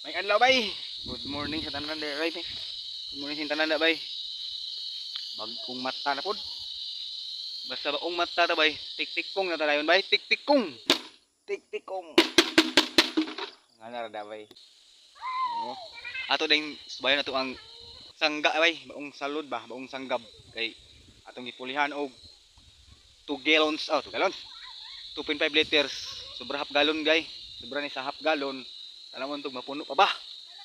May adlaw bay. Good morning sa tanan day bay. Good morning sa tanan da bay. Bagong mata na pod. Basta baong mata ta bay. Tik-tikong na tadayon bay. Tik-tikong. Tik-tikong. Ngana ra da bay. Oh. Ato ding subayon ato ang sangga bay, baong salud ba, baong sanggab kay atong gipulihan og 2 gallons, 2 gallons. 2.5 liters. Sobra half gallon gay. Sobra ni sa half gallon. Alam mo tug mapuno pa ba?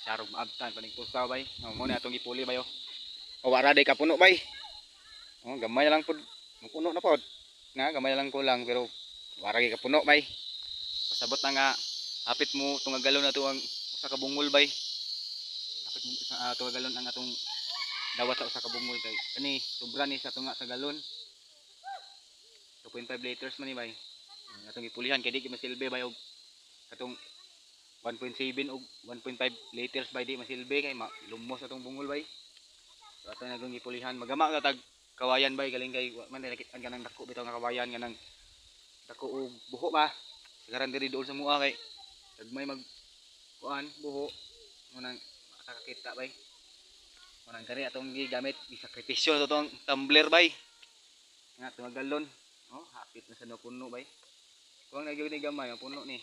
Sarog maabtan paning pustaw bay. Mo na atong gipuli bayo. O wara day ka puno bay. Gamay lang pud mapuno na pod. Nga gamay lang ko lang pero wara gyud ka puno bay. Pasabot na nga hapit mo tong galon na to ang usa ka bungol bay. Hapit mo sa tong galon ang atong dawat sa usa ka bungol kay kani sobra ni sa tunga sa galon. 2.5 liters man ni bay. Atong gipulihan kay di gyud masilbi bay og katong 1.7 og 1.5 liters bay di masilbi kay lumos atong bungol bay. So ato na gipulihan magama ka tag kawayan bay galing kay man nakit-an kanang dako bitaw nga kawayan kanang dako og buho ba. Sagaran diri dool sa mua kay may mag kuan buho mo nang makakita bay. Mo nang kani atong gigamit isakripisyo to tong tumbler bay. Nga tumagalon. Hapit na sa puno bay. Kung nagyud ni gamay ang puno ni.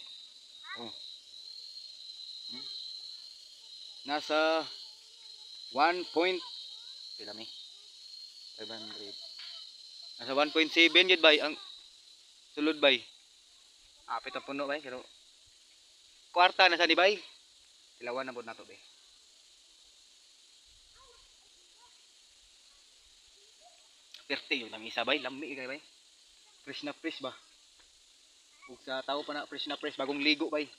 Nasa 1 point pila mi 500 nasa 1.7 yun bay ang sulod bay apit ang puno bay pero kwarta na sa di bay ilawan na po nato bay 30 yun ang isa bay lami kay bay fresh na fresh ba ug sa tao pa na fresh bagong ligo bay